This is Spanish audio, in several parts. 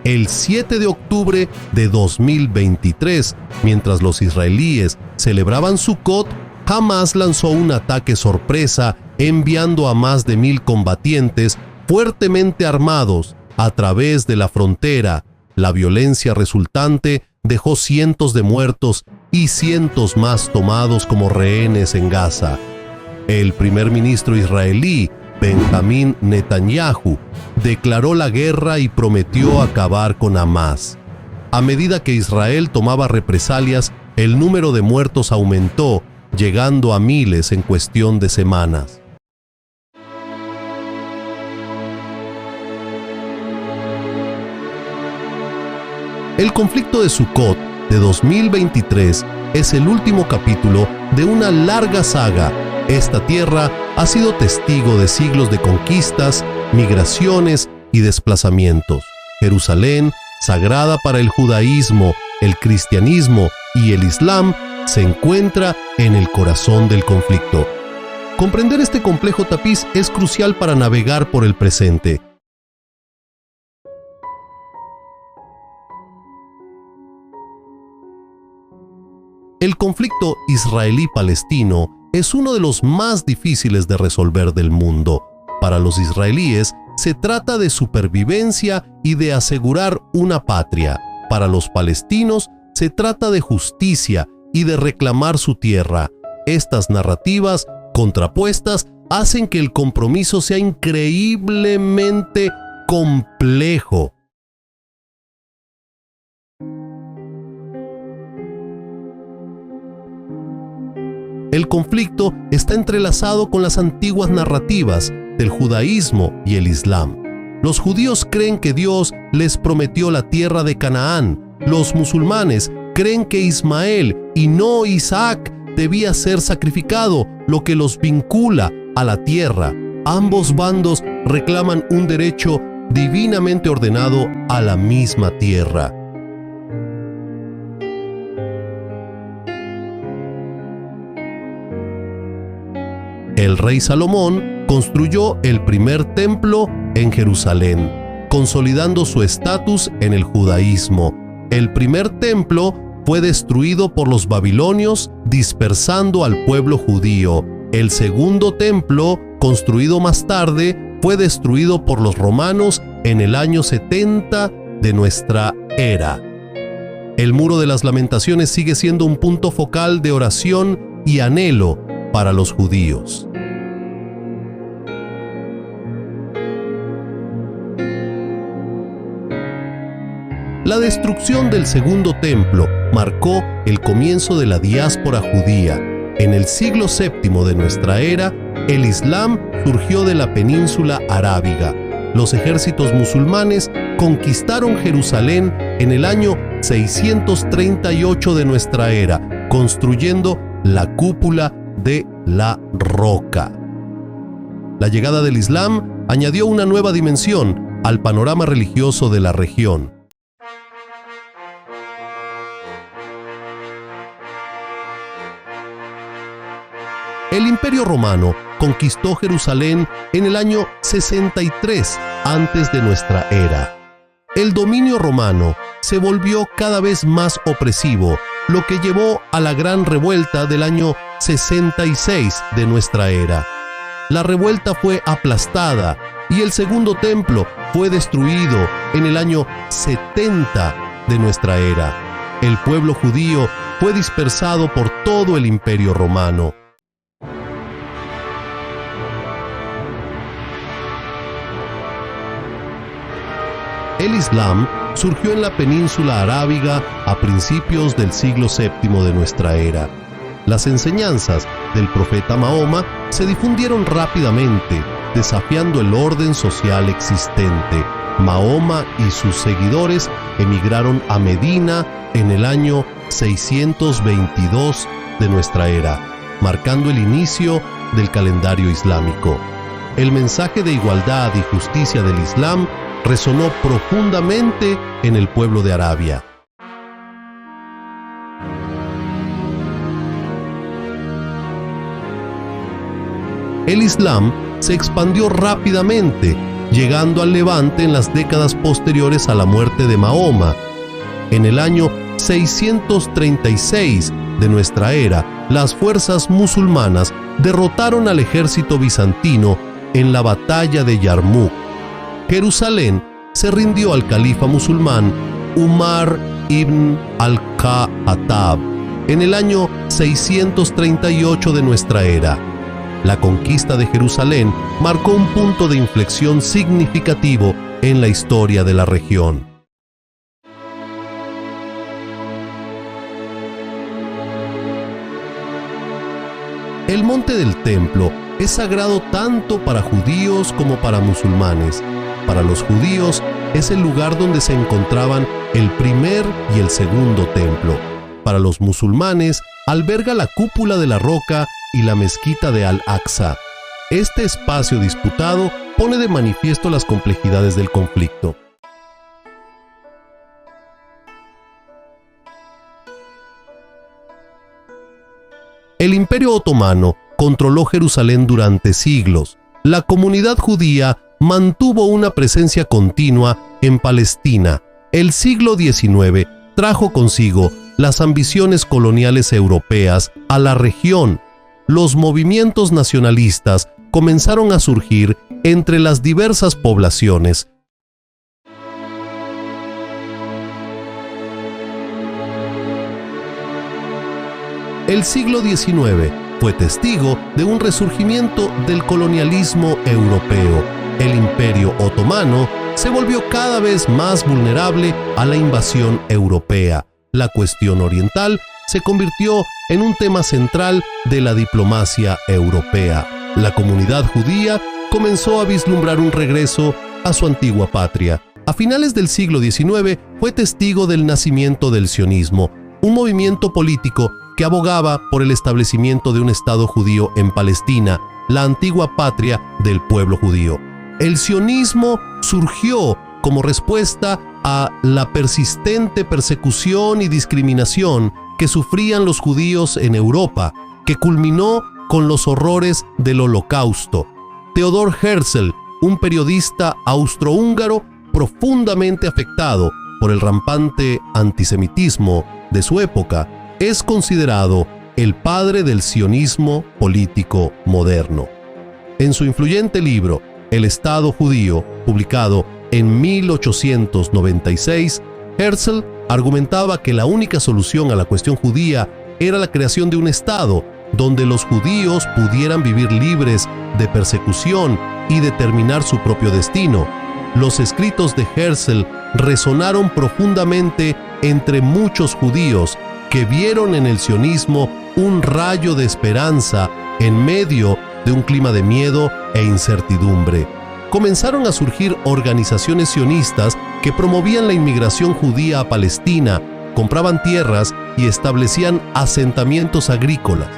El 7 de octubre de 2023, mientras los israelíes celebraban Sukkot, Hamás lanzó un ataque sorpresa enviando a más de 1,000 combatientes fuertemente armados a través de la frontera. La violencia resultante dejó cientos de muertos y cientos más tomados como rehenes en Gaza. El primer ministro israelí, Benjamín Netanyahu, declaró la guerra y prometió acabar con Hamás. A medida que Israel tomaba represalias, el número de muertos aumentó, llegando a miles en cuestión de semanas. El conflicto de Sukkot de 2023 es el último capítulo de una larga saga. Esta tierra ha sido testigo de siglos de conquistas, migraciones y desplazamientos. Jerusalén, sagrada para el judaísmo, el cristianismo y el islam, se encuentra en el corazón del conflicto. Comprender este complejo tapiz es crucial para navegar por el presente. El conflicto israelí-palestino es uno de los más difíciles de resolver del mundo. Para los israelíes, se trata de supervivencia y de asegurar una patria. Para los palestinos, se trata de justicia y de reclamar su tierra. Estas narrativas contrapuestas hacen que el compromiso sea increíblemente complejo. El conflicto está entrelazado con las antiguas narrativas del judaísmo y el islam. Los judíos creen que Dios les prometió la tierra de Canaán. Los musulmanes creen que Ismael y no Isaac debía ser sacrificado, lo que los vincula a la tierra. Ambos bandos reclaman un derecho divinamente ordenado a la misma tierra. El rey Salomón construyó el primer templo en Jerusalén, consolidando su estatus en el judaísmo. El primer templo fue destruido por los babilonios, dispersando al pueblo judío. El segundo templo, construido más tarde, fue destruido por los romanos en el año 70 de nuestra era. El Muro de las Lamentaciones sigue siendo un punto focal de oración y anhelo para los judíos. La destrucción del segundo templo marcó el comienzo de la diáspora judía. En el siglo VII de nuestra era, el Islam surgió de la península arábiga. Los ejércitos musulmanes conquistaron Jerusalén en el año 638 de nuestra era, construyendo la cúpula de la Roca. La llegada del Islam añadió una nueva dimensión al panorama religioso de la región. El Imperio Romano conquistó Jerusalén en el año 63 antes de nuestra era. El dominio romano se volvió cada vez más opresivo, lo que llevó a la Gran Revuelta del año 66 de nuestra era. La revuelta fue aplastada y el segundo templo fue destruido en el año 70 de nuestra era. El pueblo judío fue dispersado por todo el Imperio Romano. El Islam surgió en la península arábiga a principios del siglo VII de nuestra era. Las enseñanzas del profeta Mahoma se difundieron rápidamente, desafiando el orden social existente. Mahoma y sus seguidores emigraron a Medina en el año 622 de nuestra era, marcando el inicio del calendario islámico. El mensaje de igualdad y justicia del Islam resonó profundamente en el pueblo de Arabia. El Islam se expandió rápidamente llegando al Levante en las décadas posteriores a la muerte de Mahoma. En el año 636 de nuestra era, las fuerzas musulmanas derrotaron al ejército bizantino en la batalla de Yarmuk. Jerusalén se rindió al califa musulmán Umar ibn al-Khattab en el año 638 de nuestra era. La conquista de Jerusalén marcó un punto de inflexión significativo en la historia de la región. El monte del templo es sagrado tanto para judíos como para musulmanes. Para los judíos es el lugar donde se encontraban el primer y el segundo templo. Para los musulmanes alberga la cúpula de la roca y la mezquita de Al-Aqsa. Este espacio disputado pone de manifiesto las complejidades del conflicto. El Imperio Otomano controló Jerusalén durante siglos. La comunidad judía mantuvo una presencia continua en Palestina. El siglo XIX trajo consigo las ambiciones coloniales europeas a la región. Los movimientos nacionalistas comenzaron a surgir entre las diversas poblaciones. El siglo XIX fue testigo de un resurgimiento del colonialismo europeo. El Imperio Otomano se volvió cada vez más vulnerable a la invasión europea. La cuestión oriental se convirtió en un tema central de la diplomacia europea. La comunidad judía comenzó a vislumbrar un regreso a su antigua patria. A finales del siglo XIX fue testigo del nacimiento del sionismo, un movimiento político que abogaba por el establecimiento de un Estado judío en Palestina, la antigua patria del pueblo judío. El sionismo surgió como respuesta a la persistente persecución y discriminación que sufrían los judíos en Europa, que culminó con los horrores del Holocausto. Theodor Herzl, un periodista austrohúngaro profundamente afectado por el rampante antisemitismo de su época, es considerado el padre del sionismo político moderno. En su influyente libro, El Estado Judío, publicado en 1896, Herzl argumentaba que la única solución a la cuestión judía era la creación de un Estado donde los judíos pudieran vivir libres de persecución y determinar su propio destino. Los escritos de Herzl resonaron profundamente entre muchos judíos que vieron en el sionismo un rayo de esperanza en medio de un clima de miedo e incertidumbre. Comenzaron a surgir organizaciones sionistas que promovían la inmigración judía a Palestina, compraban tierras y establecían asentamientos agrícolas.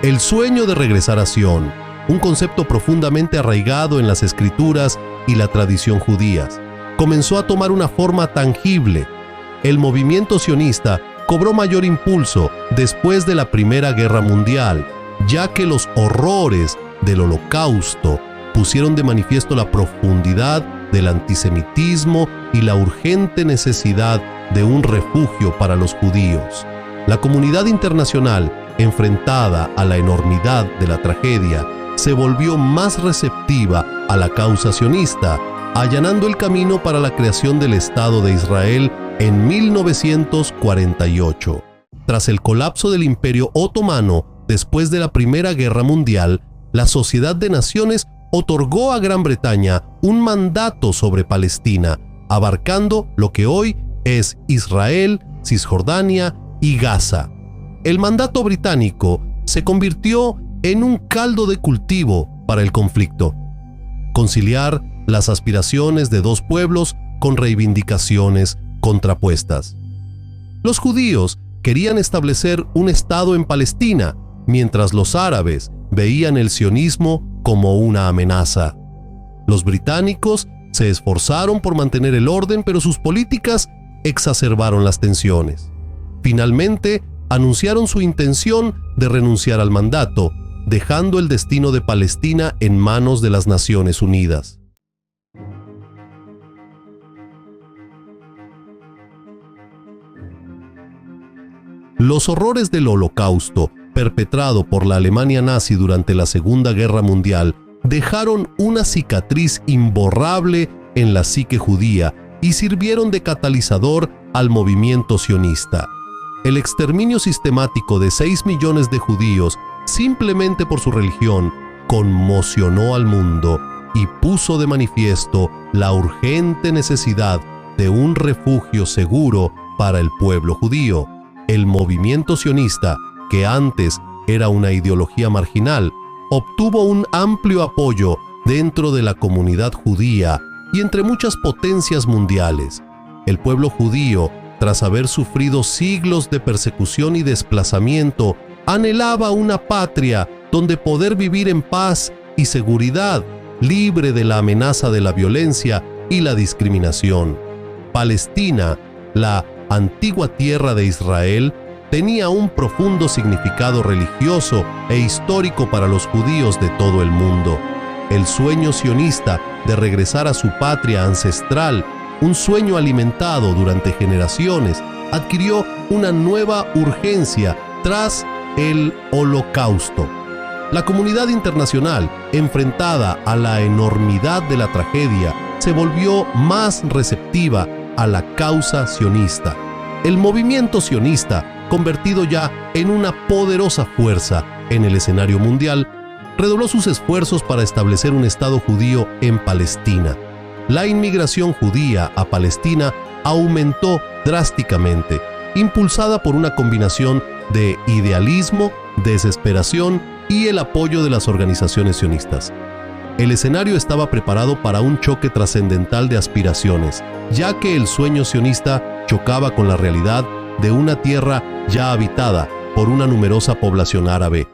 El sueño de regresar a Sion, un concepto profundamente arraigado en las escrituras y la tradición judías, comenzó a tomar una forma tangible. El movimiento sionista cobró mayor impulso después de la Primera Guerra Mundial, ya que los horrores del Holocausto pusieron de manifiesto la profundidad del antisemitismo y la urgente necesidad de un refugio para los judíos. La comunidad internacional, enfrentada a la enormidad de la tragedia, se volvió más receptiva a la causa sionista, allanando el camino para la creación del Estado de Israel en 1948. Tras el colapso del Imperio Otomano, después de la Primera Guerra Mundial, la Sociedad de Naciones otorgó a Gran Bretaña un mandato sobre Palestina, abarcando lo que hoy es Israel, Cisjordania y Gaza. El mandato británico se convirtió en un caldo de cultivo para el conflicto. Conciliar las aspiraciones de dos pueblos con reivindicaciones contrapuestas. Los judíos querían establecer un Estado en Palestina, mientras los árabes veían el sionismo como una amenaza. Los británicos se esforzaron por mantener el orden, pero sus políticas exacerbaron las tensiones. Finalmente, anunciaron su intención de renunciar al mandato, dejando el destino de Palestina en manos de las Naciones Unidas. Los horrores del Holocausto, perpetrado por la Alemania nazi durante la Segunda Guerra Mundial, dejaron una cicatriz imborrable en la psique judía y sirvieron de catalizador al movimiento sionista. El exterminio sistemático de 6 millones de judíos, simplemente por su religión, conmocionó al mundo y puso de manifiesto la urgente necesidad de un refugio seguro para el pueblo judío. El movimiento sionista, que antes era una ideología marginal, obtuvo un amplio apoyo dentro de la comunidad judía y entre muchas potencias mundiales. El pueblo judío, tras haber sufrido siglos de persecución y desplazamiento, anhelaba una patria donde poder vivir en paz y seguridad, libre de la amenaza de la violencia y la discriminación. Palestina, la antigua tierra de Israel, tenía un profundo significado religioso e histórico para los judíos de todo el mundo. El sueño sionista de regresar a su patria ancestral, un sueño alimentado durante generaciones, adquirió una nueva urgencia tras el Holocausto. La comunidad internacional, enfrentada a la enormidad de la tragedia, se volvió más receptiva a la causa sionista. El movimiento sionista, convertido ya en una poderosa fuerza en el escenario mundial, redobló sus esfuerzos para establecer un Estado judío en Palestina. La inmigración judía a Palestina aumentó drásticamente, impulsada por una combinación de idealismo, desesperación y el apoyo de las organizaciones sionistas. El escenario estaba preparado para un choque trascendental de aspiraciones, ya que el sueño sionista chocaba con la realidad de una tierra ya habitada por una numerosa población árabe.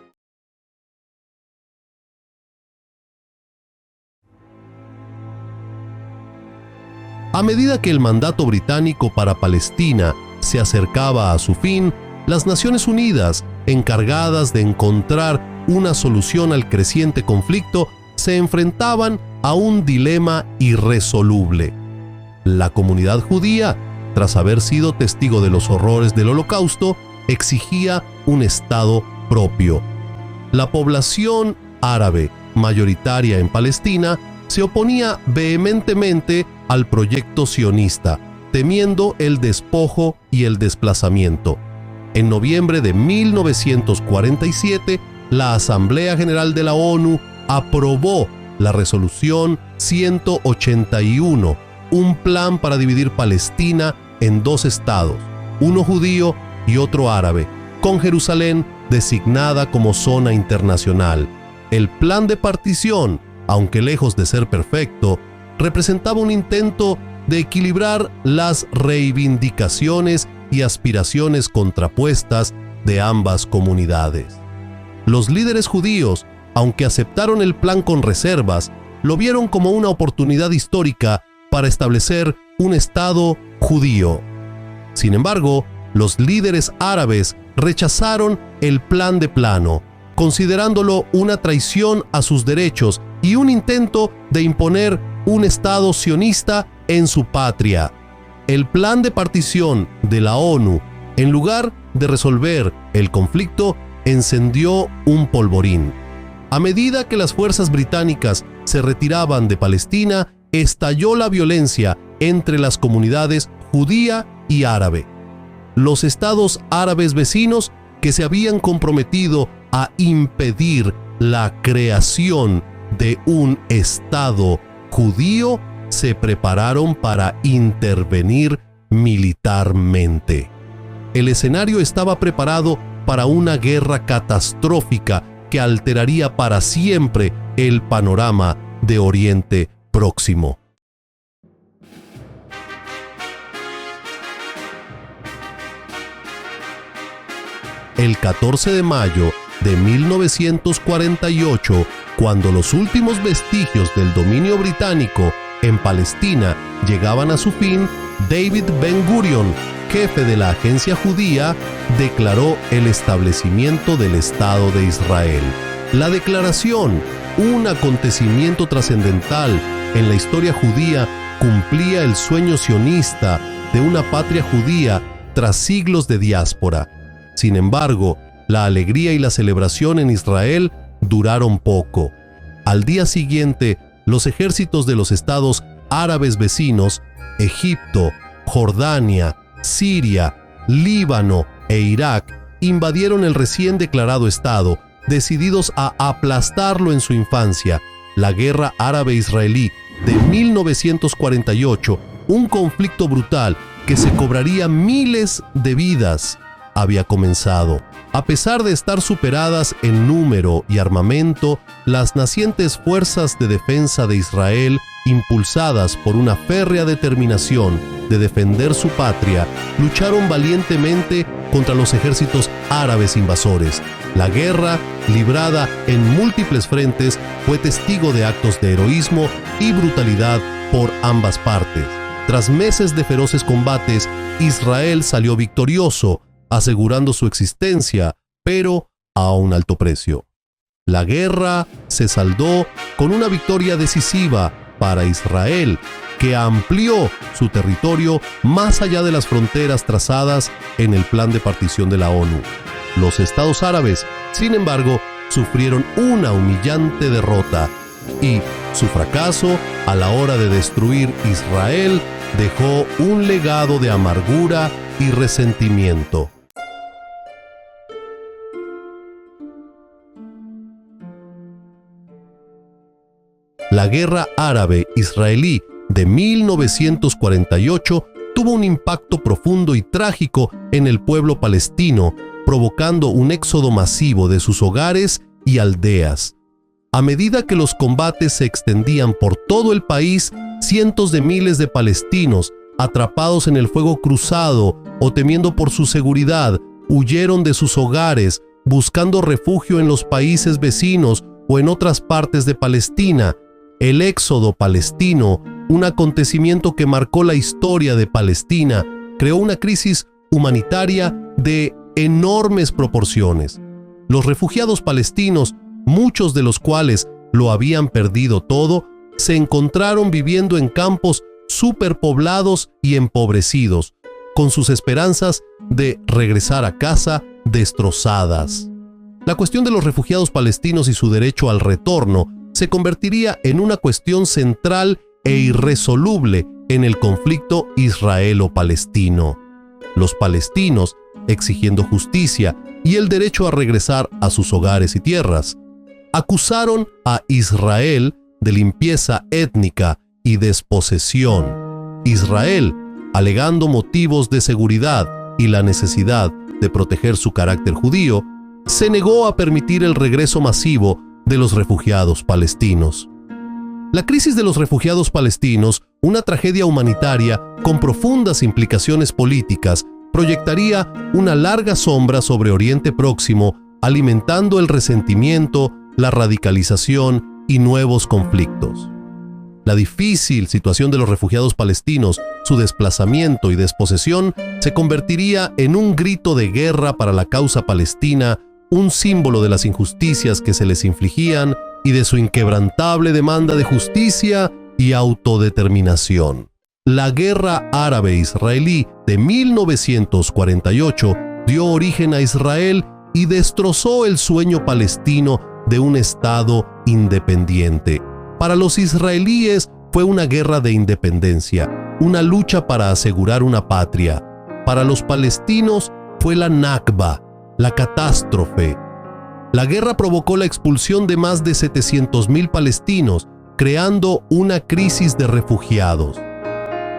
A medida que el mandato británico para Palestina se acercaba a su fin, las Naciones Unidas, encargadas de encontrar una solución al creciente conflicto, se enfrentaban a un dilema irresoluble. La comunidad judía, tras haber sido testigo de los horrores del Holocausto, exigía un Estado propio. La población árabe, mayoritaria en Palestina, se oponía vehementemente al proyecto sionista, temiendo el despojo y el desplazamiento. En noviembre de 1947, la Asamblea General de la ONU aprobó la Resolución 181, un plan para dividir Palestina en 2 estados, uno judío y otro árabe, con Jerusalén designada como zona internacional. El plan de partición, aunque lejos de ser perfecto, representaba un intento de equilibrar las reivindicaciones y aspiraciones contrapuestas de ambas comunidades. Los líderes judíos, aunque aceptaron el plan con reservas, lo vieron como una oportunidad histórica para establecer un Estado judío. Sin embargo, los líderes árabes rechazaron el plan de plano, considerándolo una traición a sus derechos y un intento de imponer un Estado sionista en su patria. El plan de partición de la ONU, en lugar de resolver el conflicto, encendió un polvorín. A medida que las fuerzas británicas se retiraban de Palestina, estalló la violencia entre las comunidades judía y árabe. Los estados árabes vecinos, que se habían comprometido a impedir la creación de un Estado judío, se prepararon para intervenir militarmente. El escenario estaba preparado para una guerra catastrófica que alteraría para siempre el panorama de Oriente Próximo. El 14 de mayo de 1948, cuando los últimos vestigios del dominio británico en Palestina llegaban a su fin, David Ben-Gurion, jefe de la agencia judía, declaró el establecimiento del Estado de Israel. La declaración, un acontecimiento trascendental en la historia judía, cumplía el sueño sionista de una patria judía tras siglos de diáspora. Sin embargo, la alegría y la celebración en Israel duraron poco. Al día siguiente, los ejércitos de los estados árabes vecinos, Egipto, Jordania, Siria, Líbano e Irak, invadieron el recién declarado estado, decididos a aplastarlo en su infancia. La guerra árabe-israelí de 1948, un conflicto brutal que se cobraría miles de vidas, había comenzado. A pesar de estar superadas en número y armamento, las nacientes fuerzas de defensa de Israel, impulsadas por una férrea determinación de defender su patria, lucharon valientemente contra los ejércitos árabes invasores. La guerra, librada en múltiples frentes, fue testigo de actos de heroísmo y brutalidad por ambas partes. Tras meses de feroces combates, Israel salió victorioso, asegurando su existencia, pero a un alto precio. La guerra se saldó con una victoria decisiva para Israel, que amplió su territorio más allá de las fronteras trazadas en el plan de partición de la ONU. Los estados árabes, sin embargo, sufrieron una humillante derrota y su fracaso a la hora de destruir Israel dejó un legado de amargura y resentimiento. La guerra árabe-israelí de 1948 tuvo un impacto profundo y trágico en el pueblo palestino, provocando un éxodo masivo de sus hogares y aldeas. A medida que los combates se extendían por todo el país, cientos de miles de palestinos, atrapados en el fuego cruzado o temiendo por su seguridad, huyeron de sus hogares, buscando refugio en los países vecinos o en otras partes de Palestina. El éxodo palestino, un acontecimiento que marcó la historia de Palestina, creó una crisis humanitaria de enormes proporciones. Los refugiados palestinos, muchos de los cuales lo habían perdido todo, se encontraron viviendo en campos superpoblados y empobrecidos, con sus esperanzas de regresar a casa destrozadas. La cuestión de los refugiados palestinos y su derecho al retorno se convertiría en una cuestión central e irresoluble en el conflicto israelo-palestino. Los palestinos, exigiendo justicia y el derecho a regresar a sus hogares y tierras, acusaron a Israel de limpieza étnica y desposesión. Israel, alegando motivos de seguridad y la necesidad de proteger su carácter judío, se negó a permitir el regreso masivo de los refugiados palestinos. La crisis de los refugiados palestinos, una tragedia humanitaria con profundas implicaciones políticas, proyectaría una larga sombra sobre Oriente Próximo, alimentando el resentimiento, la radicalización y nuevos conflictos. La difícil situación de los refugiados palestinos, su desplazamiento y desposesión, se convertiría en un grito de guerra para la causa palestina, un símbolo de las injusticias que se les infligían y de su inquebrantable demanda de justicia y autodeterminación. La guerra árabe-israelí de 1948 dio origen a Israel y destrozó el sueño palestino de un Estado independiente. Para los israelíes fue una guerra de independencia, una lucha para asegurar una patria. Para los palestinos fue la Nakba, la catástrofe. La guerra provocó la expulsión de más de 700,000 palestinos, creando una crisis de refugiados.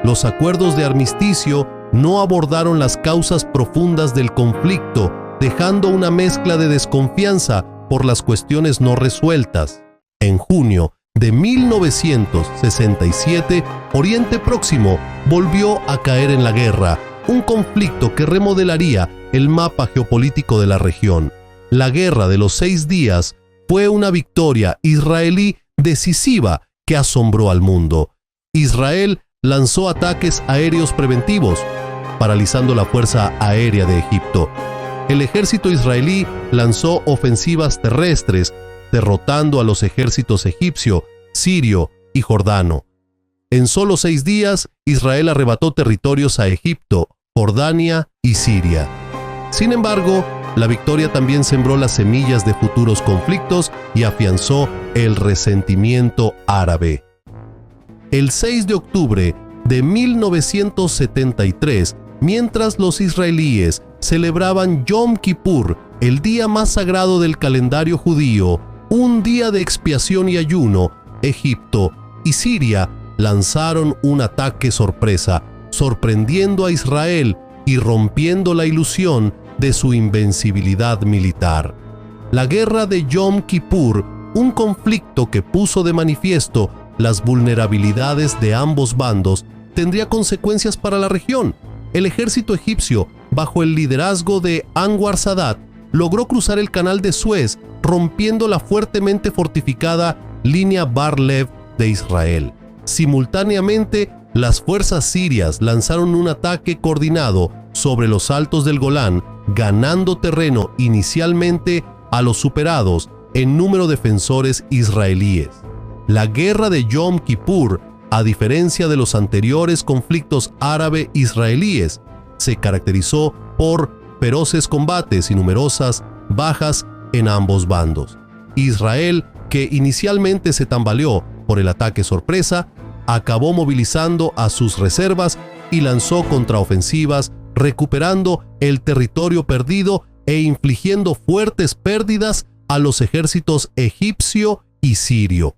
Los acuerdos de armisticio no abordaron las causas profundas del conflicto, dejando una mezcla de desconfianza por las cuestiones no resueltas. En junio de 1967, Oriente Próximo volvió a caer en la guerra, un conflicto que remodelaría el mapa geopolítico de la región. La Guerra de los 6 días fue una victoria israelí decisiva que asombró al mundo. Israel lanzó ataques aéreos preventivos, paralizando la fuerza aérea de Egipto. El ejército israelí lanzó ofensivas terrestres, derrotando a los ejércitos egipcio, sirio y jordano. En solo 6 días, Israel arrebató territorios a Egipto, Jordania y Siria. Sin embargo, la victoria también sembró las semillas de futuros conflictos y afianzó el resentimiento árabe. El 6 de octubre de 1973, mientras los israelíes celebraban Yom Kippur, el día más sagrado del calendario judío, un día de expiación y ayuno, Egipto y Siria lanzaron un ataque sorpresa, sorprendiendo a Israel y rompiendo la ilusión de su invencibilidad militar. La guerra de Yom Kippur, un conflicto que puso de manifiesto las vulnerabilidades de ambos bandos, tendría consecuencias para la región. El ejército egipcio, bajo el liderazgo de Anwar Sadat, logró cruzar el canal de Suez, rompiendo la fuertemente fortificada línea Bar-Lev de Israel. Simultáneamente, las fuerzas sirias lanzaron un ataque coordinado sobre los altos del Golán, ganando terreno inicialmente a los superados en número de defensores israelíes. La guerra de Yom Kippur, a diferencia de los anteriores conflictos árabe-israelíes, se caracterizó por feroces combates y numerosas bajas en ambos bandos. Israel, que inicialmente se tambaleó por el ataque sorpresa, acabó movilizando a sus reservas y lanzó contraofensivas, recuperando el territorio perdido e infligiendo fuertes pérdidas a los ejércitos egipcio y sirio.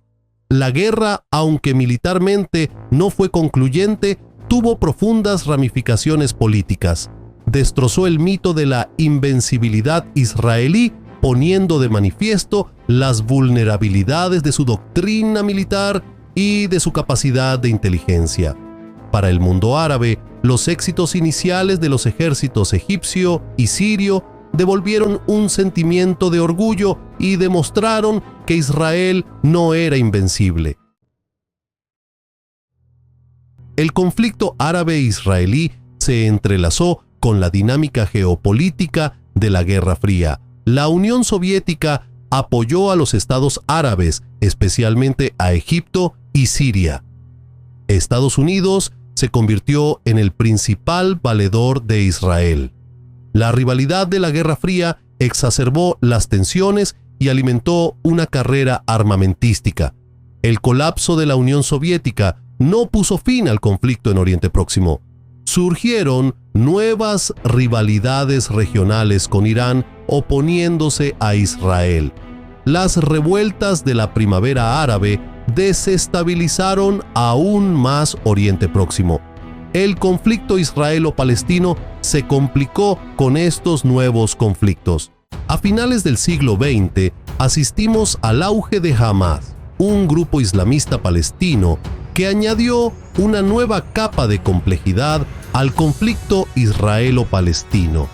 La guerra, aunque militarmente no fue concluyente, tuvo profundas ramificaciones políticas. Destrozó el mito de la invencibilidad israelí, poniendo de manifiesto las vulnerabilidades de su doctrina militar y de su capacidad de inteligencia. Para el mundo árabe, los éxitos iniciales de los ejércitos egipcio y sirio devolvieron un sentimiento de orgullo y demostraron que Israel no era invencible. El conflicto árabe-israelí se entrelazó con la dinámica geopolítica de la Guerra Fría. La Unión Soviética apoyó a los estados árabes, especialmente a Egipto y Siria. Estados Unidos se convirtió en el principal valedor de Israel. La rivalidad de la Guerra Fría exacerbó las tensiones y alimentó una carrera armamentística. El colapso de la Unión Soviética no puso fin al conflicto en Oriente Próximo. Surgieron nuevas rivalidades regionales con Irán oponiéndose a Israel. Las revueltas de la primavera árabe desestabilizaron aún más Oriente Próximo. El conflicto israelo-palestino se complicó con estos nuevos conflictos. A finales del siglo XX, asistimos al auge de Hamas, un grupo islamista palestino que añadió una nueva capa de complejidad al conflicto israelo-palestino.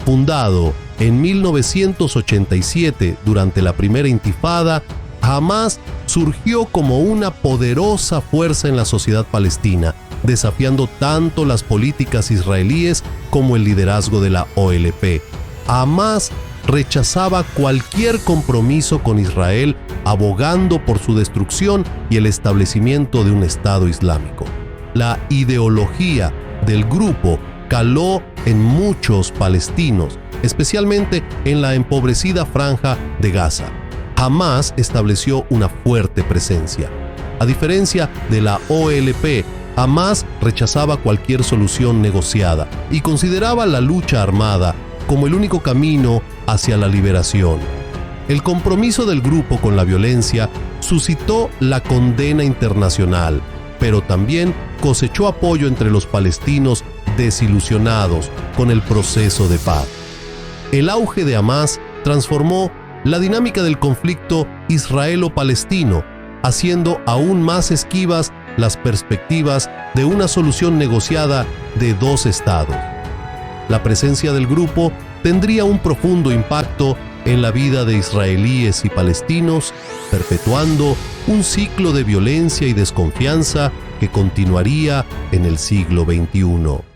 Fundado en 1987 durante la primera intifada, Hamas surgió como una poderosa fuerza en la sociedad palestina, desafiando tanto las políticas israelíes como el liderazgo de la OLP. Hamas rechazaba cualquier compromiso con Israel, abogando por su destrucción y el establecimiento de un Estado islámico. La ideología del grupo caló en muchos palestinos, especialmente en la empobrecida franja de Gaza. Hamas estableció una fuerte presencia. A diferencia de la OLP, Hamas rechazaba cualquier solución negociada y consideraba la lucha armada como el único camino hacia la liberación. El compromiso del grupo con la violencia suscitó la condena internacional, pero también cosechó apoyo entre los palestinos desilusionados con el proceso de paz. El auge de Hamas transformó la dinámica del conflicto israelo-palestino, haciendo aún más esquivas las perspectivas de una solución negociada de dos estados. La presencia del grupo tendría un profundo impacto en la vida de israelíes y palestinos, perpetuando un ciclo de violencia y desconfianza que continuaría en el siglo XXI.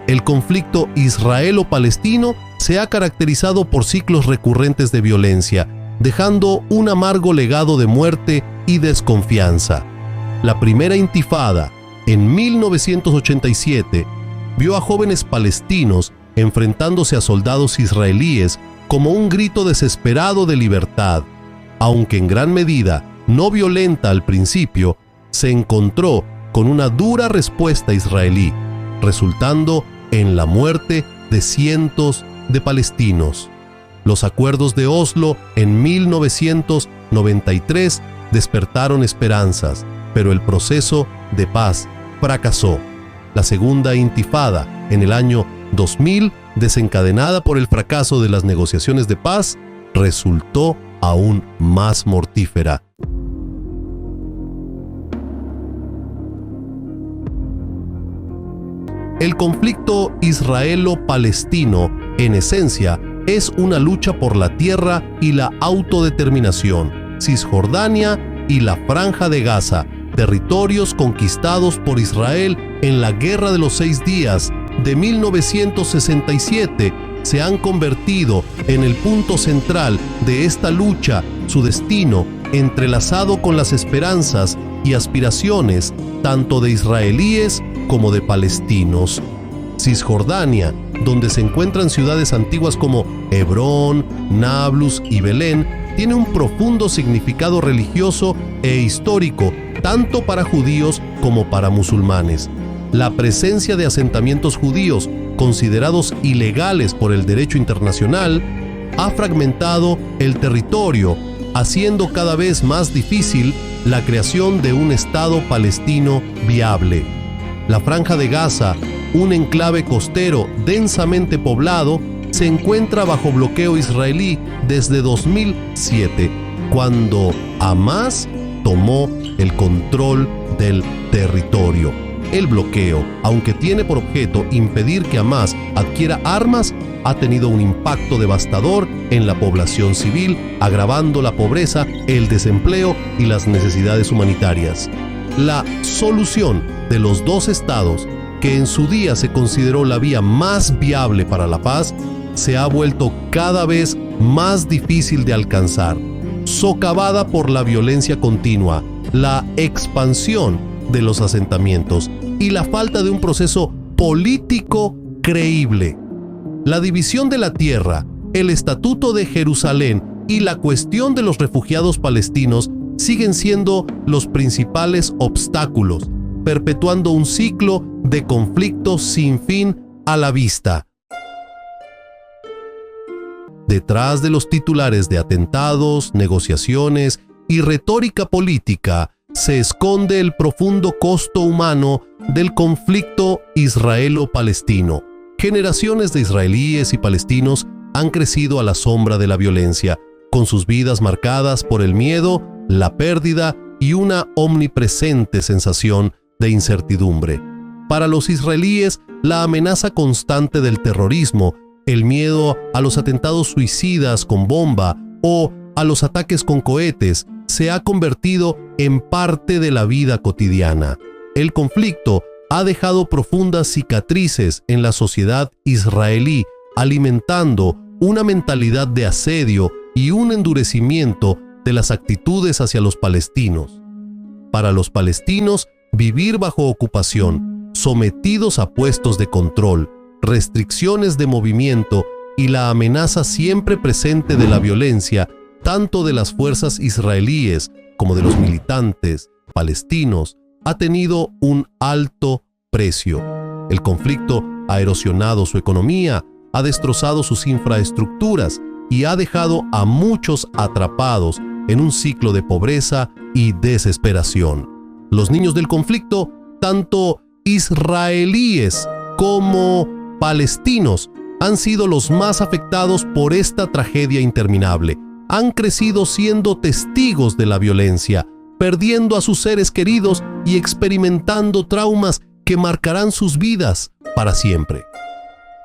El conflicto israelo-palestino se ha caracterizado por ciclos recurrentes de violencia, dejando un amargo legado de muerte y desconfianza. La primera intifada, en 1987, vio a jóvenes palestinos enfrentándose a soldados israelíes como un grito desesperado de libertad. Aunque en gran medida no violenta al principio, se encontró con una dura respuesta israelí, resultando en la muerte de cientos de palestinos. Los acuerdos de Oslo en 1993 despertaron esperanzas, pero el proceso de paz fracasó. La segunda intifada en el año 2000, desencadenada por el fracaso de las negociaciones de paz, resultó aún más mortífera. El conflicto israelo-palestino, en esencia, es una lucha por la tierra y la autodeterminación. Cisjordania y la Franja de Gaza, territorios conquistados por Israel en la Guerra de los 6 Días de 1967, se han convertido en el punto central de esta lucha, su destino entrelazado con las esperanzas y aspiraciones tanto de israelíes como de palestinos. Cisjordania, donde se encuentran ciudades antiguas como Hebrón, Nablus y Belén, tiene un profundo significado religioso e histórico, tanto para judíos como para musulmanes. La presencia de asentamientos judíos, considerados ilegales por el derecho internacional, ha fragmentado el territorio, haciendo cada vez más difícil la creación de un Estado palestino viable. La Franja de Gaza, un enclave costero densamente poblado, se encuentra bajo bloqueo israelí desde 2007, cuando Hamás tomó el control del territorio. El bloqueo, aunque tiene por objeto impedir que Hamás adquiera armas, ha tenido un impacto devastador en la población civil, agravando la pobreza, el desempleo y las necesidades humanitarias. La solución de los dos estados, que en su día se consideró la vía más viable para la paz, se ha vuelto cada vez más difícil de alcanzar, socavada por la violencia continua, la expansión de los asentamientos y la falta de un proceso político creíble. La división de la tierra, el Estatuto de Jerusalén y la cuestión de los refugiados palestinos siguen siendo los principales obstáculos, perpetuando un ciclo de conflictos sin fin a la vista. Detrás de los titulares de atentados, negociaciones y retórica política se esconde el profundo costo humano del conflicto israelo-palestino. Generaciones de israelíes y palestinos han crecido a la sombra de la violencia, con sus vidas marcadas por el miedo, la pérdida y una omnipresente sensación de incertidumbre. Para los israelíes, la amenaza constante del terrorismo, el miedo a los atentados suicidas con bomba o a los ataques con cohetes, se ha convertido en parte de la vida cotidiana. El conflicto ha dejado profundas cicatrices en la sociedad israelí, alimentando una mentalidad de asedio y un endurecimiento de las actitudes hacia los palestinos. Para los palestinos, vivir bajo ocupación, sometidos a puestos de control, restricciones de movimiento y la amenaza siempre presente de la violencia, tanto de las fuerzas israelíes como de los militantes palestinos, ha tenido un alto precio. El conflicto ha erosionado su economía, ha destrozado sus infraestructuras y ha dejado a muchos atrapados en un ciclo de pobreza y desesperación. Los niños del conflicto, tanto israelíes como palestinos, han sido los más afectados por esta tragedia interminable. Han crecido siendo testigos de la violencia, perdiendo a sus seres queridos y experimentando traumas que marcarán sus vidas para siempre.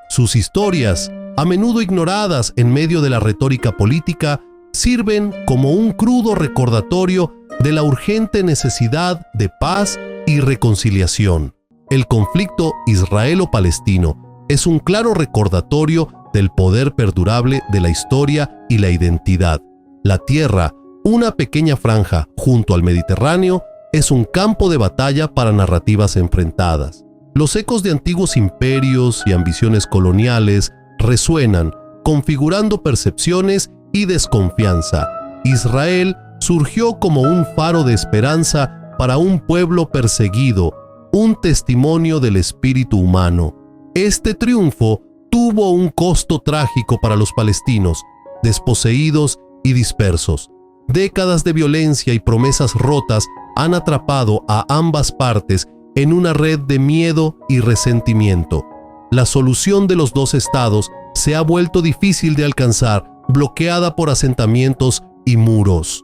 Sus historias, a menudo ignoradas en medio de la retórica política, sirven como un crudo recordatorio de la urgente necesidad de paz y reconciliación. El conflicto israelo-palestino es un claro recordatorio del poder perdurable de la historia y la identidad. La tierra, una pequeña franja junto al Mediterráneo, es un campo de batalla para narrativas enfrentadas. Los ecos de antiguos imperios y ambiciones coloniales resuenan, configurando percepciones y desconfianza. Israel surgió como un faro de esperanza para un pueblo perseguido, un testimonio del espíritu humano. Este triunfo tuvo un costo trágico para los palestinos, desposeídos y dispersos. Décadas de violencia y promesas rotas han atrapado a ambas partes en una red de miedo y resentimiento. La solución de los dos estados se ha vuelto difícil de alcanzar, bloqueada por asentamientos y muros.